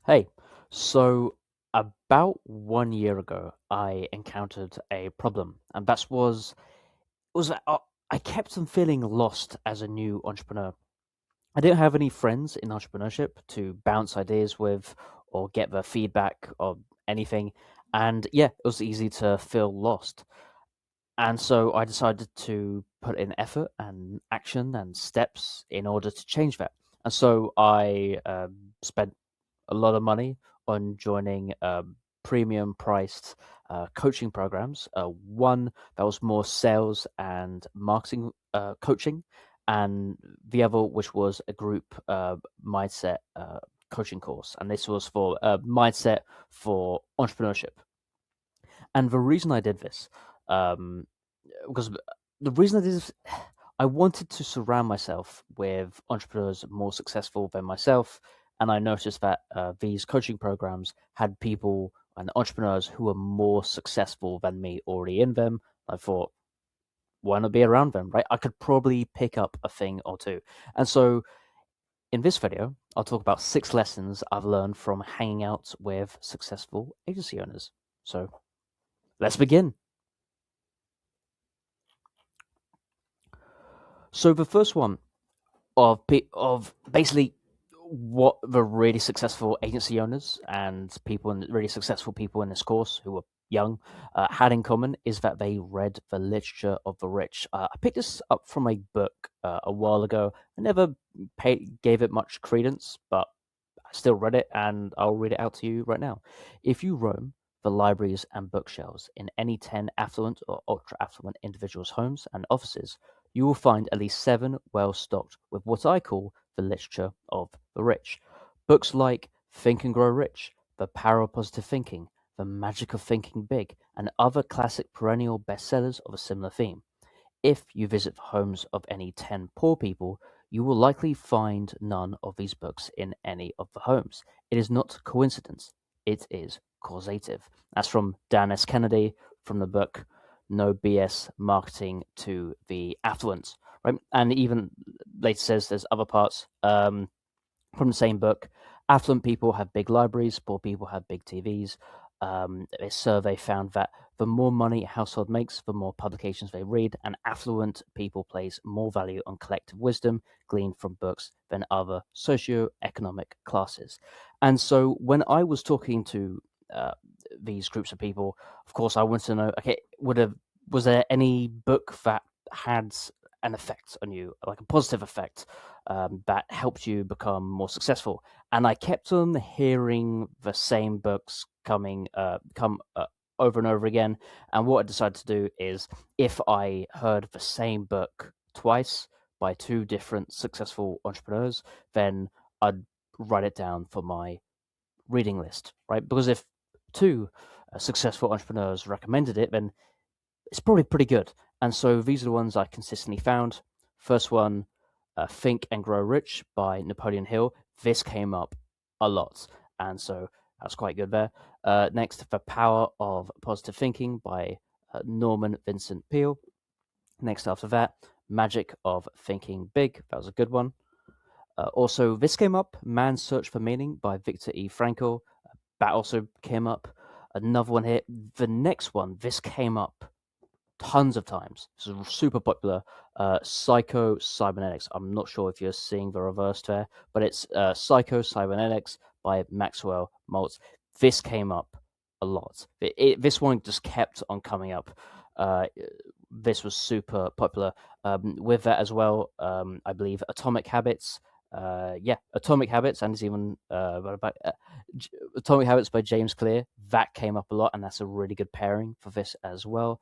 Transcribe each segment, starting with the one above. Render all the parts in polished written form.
Hey, so about 1 year ago, I encountered a problem, and that was that I kept on feeling lost as a new entrepreneur. I didn't have any friends in entrepreneurship to bounce ideas with or get their feedback or anything, and yeah, it was easy to feel lost. And so I decided to put in effort and action and steps in order to change that. And so I spent a lot of money on joining premium priced coaching programs. One that was more sales and marketing coaching, and the other, which was a group mindset coaching course. And this was for mindset for entrepreneurship. And the reason I did this, um, because the reason I did this, I wanted to surround myself with entrepreneurs more successful than myself, and I noticed that these coaching programs had people and entrepreneurs who were more successful than me already in them. I thought, why not be around them, right? I could probably pick up a thing or two. And so in this video, I'll talk about 6 lessons I've learned from hanging out with successful agency owners. So let's begin. So the first one of basically what the really successful agency owners and people and really successful people in this course who were young had in common is that they read the literature of the rich. I picked this up from a book a while ago. I never gave it much credence, but I still read it, and I'll read it out to you right now. If you roam the libraries and bookshelves in any 10 affluent or ultra affluent individuals' homes and offices, you will find at least 7 well stocked with what I call the literature of the rich. Books like Think and Grow Rich, The Power of Positive Thinking, The Magic of Thinking Big, and other classic perennial bestsellers of a similar theme. If you visit the homes of any 10 poor people, you will likely find none of these books in any of the homes. It is not coincidence, it is causative. That's from Dan S. Kennedy from the book No BS Marketing to the Affluent. Right? And even later says there's other parts from the same book. Affluent people have big libraries, poor people have big TVs. A survey found that the more money a household makes, the more publications they read, and affluent people place more value on collective wisdom gleaned from books than other socio-economic classes. And so when I was talking to uh, these groups of people, of course, I wanted to know, okay, was there any book that had an effect on you, like a positive effect, that helped you become more successful? And I kept on hearing the same books come over and over again. And what I decided to do is, if I heard the same book twice by two different successful entrepreneurs, then I'd write it down for my reading list, right? Because if two successful entrepreneurs recommended it, then it's probably pretty good. And so these are the ones I consistently found. First one, Think and Grow Rich by Napoleon Hill. This came up a lot, and so that's quite good there. Next, The Power of Positive Thinking by Norman Vincent Peale. Next after that, Magic of Thinking Big. That was a good one. Also, this came up, Man's Search for Meaning by Viktor E. Frankl. That also came up. Another one here. The next one, this came up tons of times. This is super popular. Psycho Cybernetics. I'm not sure if you're seeing the reverse there, but it's Psycho Cybernetics by Maxwell Maltz. This came up a lot. This one just kept on coming up. Uh, this was super popular. With that as well, I believe Atomic Habits. Atomic Habits, and it's even Atomic Habits by James Clear. That came up a lot, and that's a really good pairing for this as well.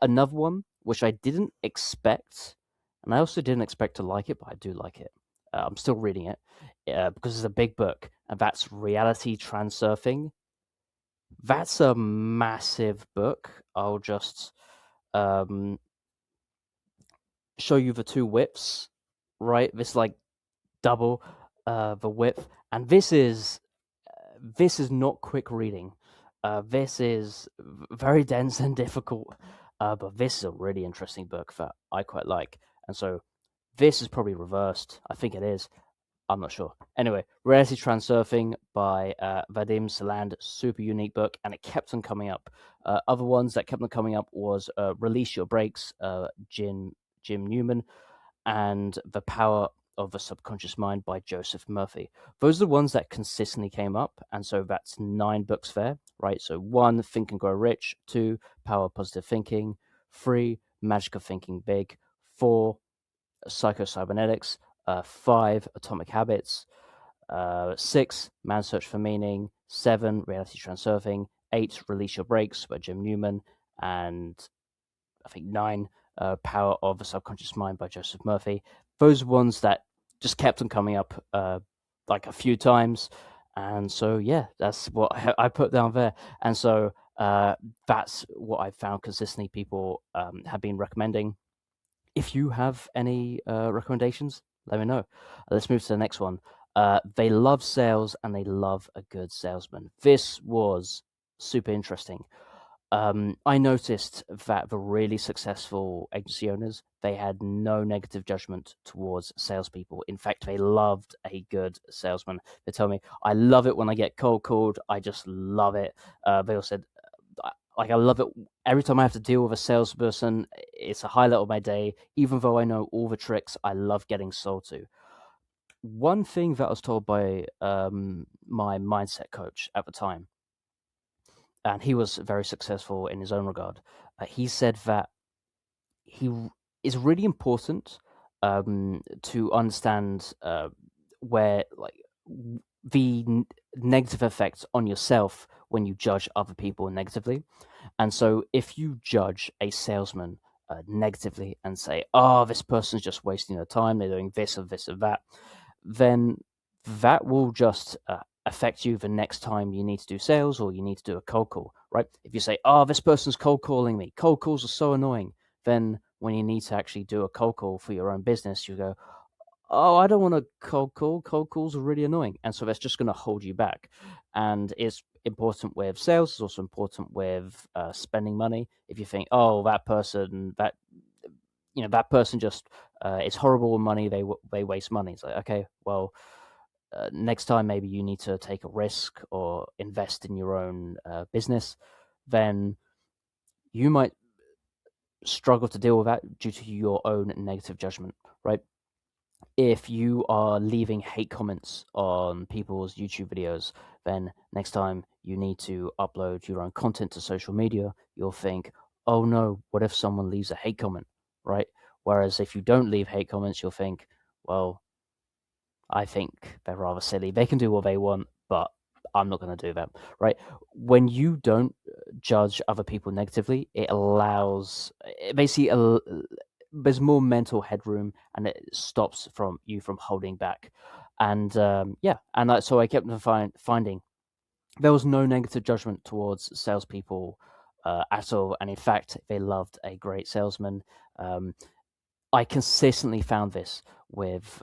Another one, which I didn't expect, and I also didn't expect to like it, but I do like it. I'm still reading it because it's a big book, and that's Reality Transurfing. That's a massive book. I'll just um, show you the two widths, right? This like double the width, and this is not quick reading. This is very dense and difficult, but this is a really interesting book that I quite like. And so this is probably reversed. I think it is. I'm not sure. Anyway, Reality Transurfing by Vadim Saland, super unique book, and it kept on coming up. Other ones that kept on coming up was Release Your Brakes, Jim Newman, and The Power of the Subconscious Mind by Joseph Murphy. Those are the ones that consistently came up, and so that's 9 books there, right? So 1, Think and Grow Rich; 2, Power of Positive Thinking; 3, Magic of Thinking Big; 4, Psycho-Cybernetics; 5, Atomic Habits; 6, Man's Search for Meaning; 7, Reality Transurfing; 8, Release Your Brakes by Jim Newman; and I think 9, Power of the Subconscious Mind by Joseph Murphy. Those ones that just kept on coming up like a few times. And so, yeah, that's what I put down there. And so that's what I found consistently people have been recommending. If you have any recommendations, let me know. Let's move to the next one. They love sales and they love a good salesman. This was super interesting. I noticed that the really successful agency owners, they had no negative judgment towards salespeople. In fact, they loved a good salesman. They tell me, I love it when I get cold called. I just love it. They all said, like, I love it every time I have to deal with a salesperson. It's a highlight of my day. Even though I know all the tricks, I love getting sold to. One thing that I was told by my mindset coach at the time, and he was very successful in his own regard. He said that is really important to understand where the negative effects on yourself when you judge other people negatively. And so if you judge a salesman negatively and say, oh, this person's just wasting their time, they're doing this or this or that, then that will just affect you the next time you need to do sales or you need to do a cold call, right? If you say, oh, this person's cold calling me, cold calls are so annoying, then when you need to actually do a cold call for your own business, you go, oh, I don't want a cold call. Cold calls are really annoying. And so that's just going to hold you back. And it's important with sales. It's also important with spending money. If you think, oh, that person just it's horrible with money. They waste money. It's like, okay, well, next time maybe you need to take a risk or invest in your own business. Then you might struggle to deal with that due to your own negative judgment, right? If you are leaving hate comments on people's YouTube videos, then next time you need to upload your own content to social media, you'll think, oh no, what if someone leaves a hate comment, right? Whereas if you don't leave hate comments, you'll think, well, I think they're rather silly. They can do what they want, but I'm not going to do that, right? When you don't judge other people negatively, it allows basically there's more mental headroom, and it stops from you from holding back. And so I kept finding there was no negative judgment towards salespeople at all, and in fact, they loved a great salesman. I consistently found this with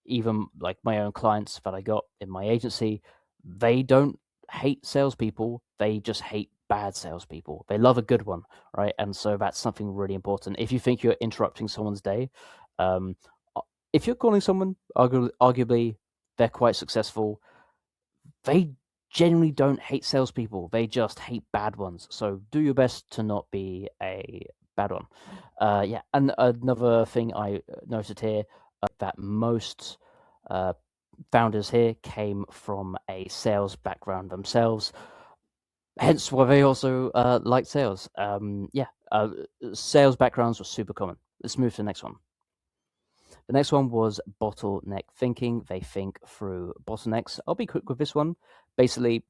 even like my own clients that I got in my agency. They don't hate salespeople; they just hate bad salespeople. They love a good one, right? And so that's something really important. If you think you're interrupting someone's day, if you're calling someone, arguably they're quite successful, they generally don't hate salespeople. They just hate bad ones. So do your best to not be a bad one. And another thing I noted here that most founders here came from a sales background themselves, hence why they also liked sales. Sales backgrounds were super common. Let's move to the next one. The next one was Bottleneck Thinking. They think through bottlenecks. I'll be quick with this one. Basically,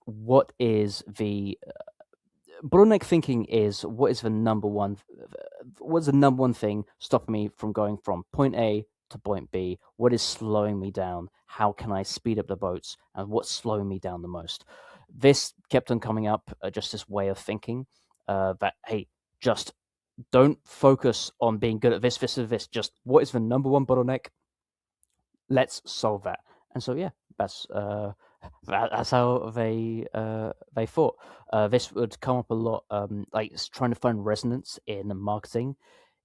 what is the bottleneck thinking is what's the number one thing stopping me from going from point A to point B? What is slowing me down? How can I speed up the boats? And what's slowing me down the most? This kept on coming up, just this way of thinking that, hey, just don't focus on being good at this, this, or this. Just what is the number one bottleneck? Let's solve that. And so, yeah, that's how they thought. This would come up a lot, like trying to find resonance in marketing.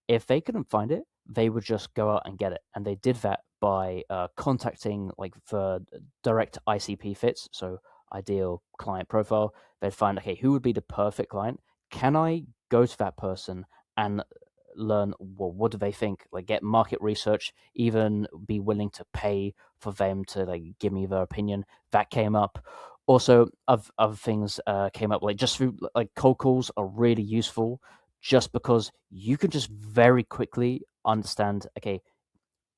If they couldn't find it, they would just go out and get it, and they did that by contacting like the direct ICP fits, so ideal client profile. They'd find, okay, who would be the perfect client? Can I go to that person and learn, well, what do they think? Like, get market research, even be willing to pay for them to like give me their opinion. That came up. Also, other things came up, like just through like cold calls are really useful, just because you can just very quickly understand, okay,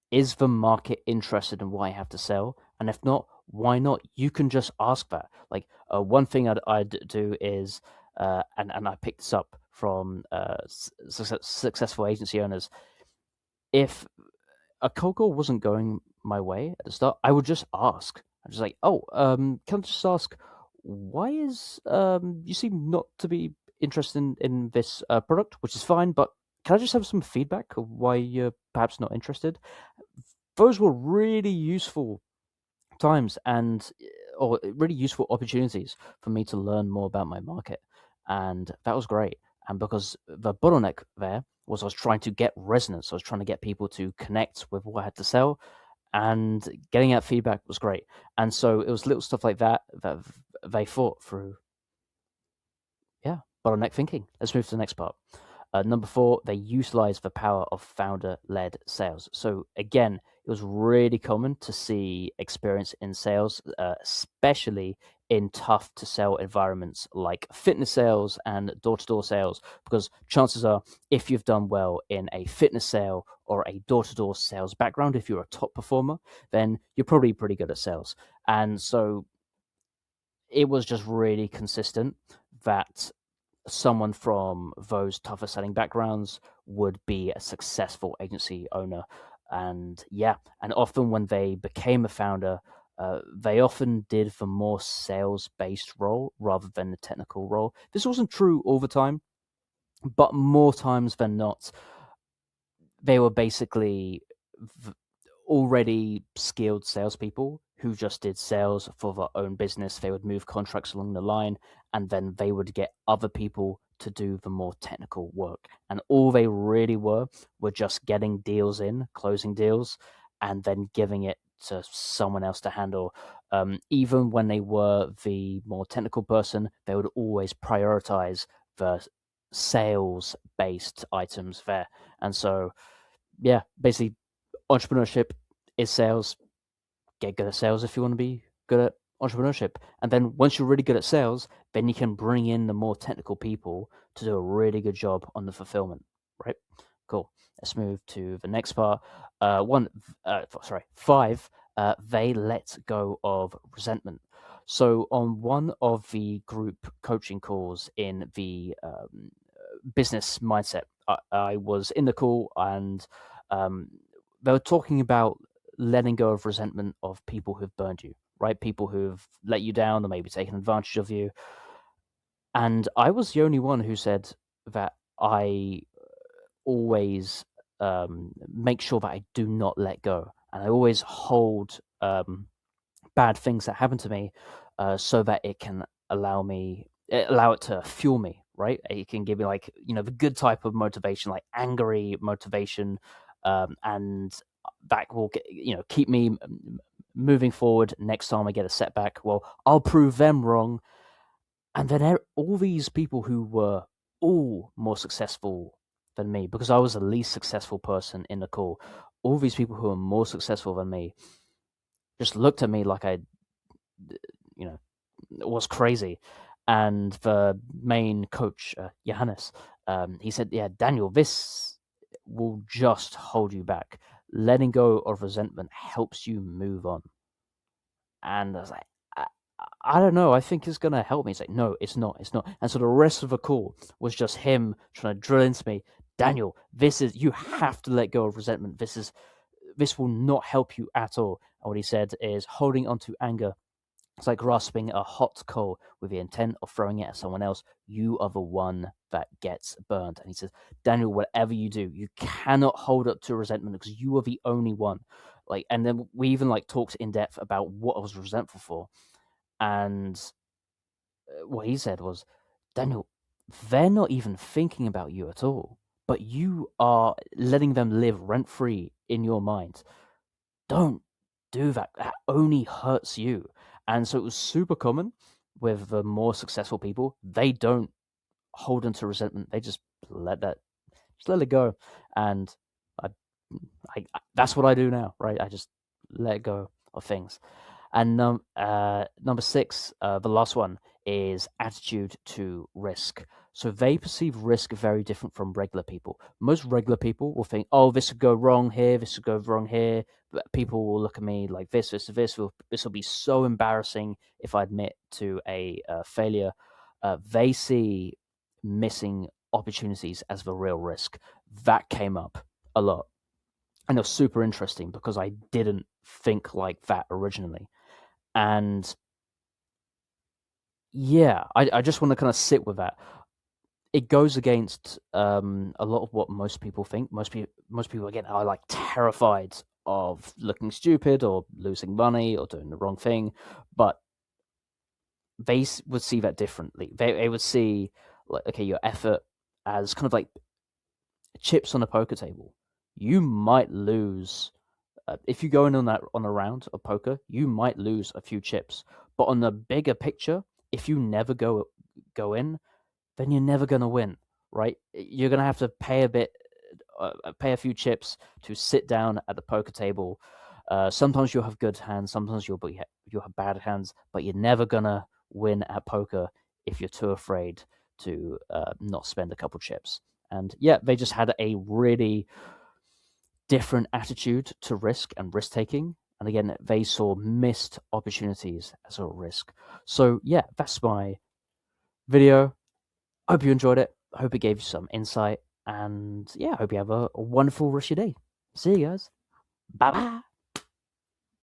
is the market interested in what I have to sell? And if not, why not? You can just ask that. Like, one thing I'd do is, and I picked this up from successful agency owners. If a cold call wasn't going my way at the start, I would just ask. I'm just like, oh, can I just ask, why is you seem not to be interested in this product, which is fine, but can I just have some feedback of why you're perhaps not interested? Those were really useful times and or really useful opportunities for me to learn more about my market, and that was great. And because the bottleneck there was I was trying to get resonance, I was trying to get people to connect with what I had to sell, and getting that feedback was great. And so it was little stuff like that that they thought through. Yeah, bottleneck thinking. Let's move to the next part. Number four, they utilize the power of founder-led sales. So again, it was really common to see experience in sales, especially in tough to sell environments like fitness sales and door-to-door sales, because chances are, if you've done well in a fitness sale or a door-to-door sales background, if you're a top performer, then you're probably pretty good at sales. And so it was just really consistent that someone from those tougher selling backgrounds would be a successful agency owner. And yeah, and often when they became a founder, they often did the more sales based role rather than the technical role. This wasn't true all the time, but more times than not, they were basically already skilled salespeople who just did sales for their own business. They would move contracts along the line, and then they would get other people to do the more technical work. And all they really were just getting deals in, closing deals, and then giving it to someone else to handle. Even when they were the more technical person, they would always prioritize the sales based items there. And so, yeah, basically entrepreneurship is sales. Get good at sales if you want to be good at entrepreneurship. And then once you're really good at sales, then you can bring in the more technical people to do a really good job on the fulfillment, right? Cool. Let's move to the next part. Five, they let go of resentment. So on one of the group coaching calls in the business mindset, I was in the call, and um, they were talking about letting go of resentment of people who've burned you, right? People who've let you down or maybe taken advantage of you. And I was the only one who said that I always make sure that I do not let go. And I always hold bad things that happen to me so that it can allow it to fuel me, right? It can give me like, the good type of motivation, like angry motivation, and that will keep me moving forward. Next time I get a setback, well, I'll prove them wrong. And then all these people who were all more successful than me, because I was the least successful person in the call, all these people who are more successful than me just looked at me like I, you know, was crazy. And the main coach, Johannes, he said, "Yeah, Daniel, this will just hold you back. Letting go of resentment helps you move on." And I was like, I don't know. I think it's gonna help me. He's like, "No, it's not. It's not." And so the rest of the call was just him trying to drill into me, Daniel. You have to let go of resentment. This will not help you at all. And what he said is, holding onto anger, it's like grasping a hot coal with the intent of throwing it at someone else. You are the one that gets burned. And he says, Daniel, whatever you do, you cannot hold up to resentment because you are the only one. Like, and then we even like talked in depth about what I was resentful for. And what he said was, Daniel, they're not even thinking about you at all, but you are letting them live rent free in your mind. don't do that. That only hurts you. And so it was super common with the more successful people. They don't hold on to resentment. They just let it go. And I, that's what I do now, right? I just let go of things. And number six, the last one, is attitude to risk. So they perceive risk very different from regular people. Most regular people will think, "Oh, this could go wrong here. This could go wrong here." But people will look at me like this will be so embarrassing if I admit to a failure. They see missing opportunities as the real risk. That came up a lot, and it was super interesting because I didn't think like that originally. And yeah, I just want to kind of sit with that. It goes against a lot of what most people think. Most people again are like terrified of looking stupid or losing money or doing the wrong thing, but they would see that differently. They would see like, okay, your effort as kind of like chips on a poker table. You might lose if you go in on a round of poker, you might lose a few chips. But on the bigger picture, if you never go in, then you're never gonna win, right? You're gonna have to pay a few chips to sit down at the poker table. Sometimes you'll have good hands, sometimes you'll have bad hands, but you're never gonna win at poker if you're too afraid to not spend a couple chips. And yeah, they just had a really different attitude to risk and risk taking. And again, they saw missed opportunities as a risk. So yeah, that's my video. I hope you enjoyed it. I hope it gave you some insight. And yeah, I hope you have a wonderful rest of your day. See you guys. Bye bye.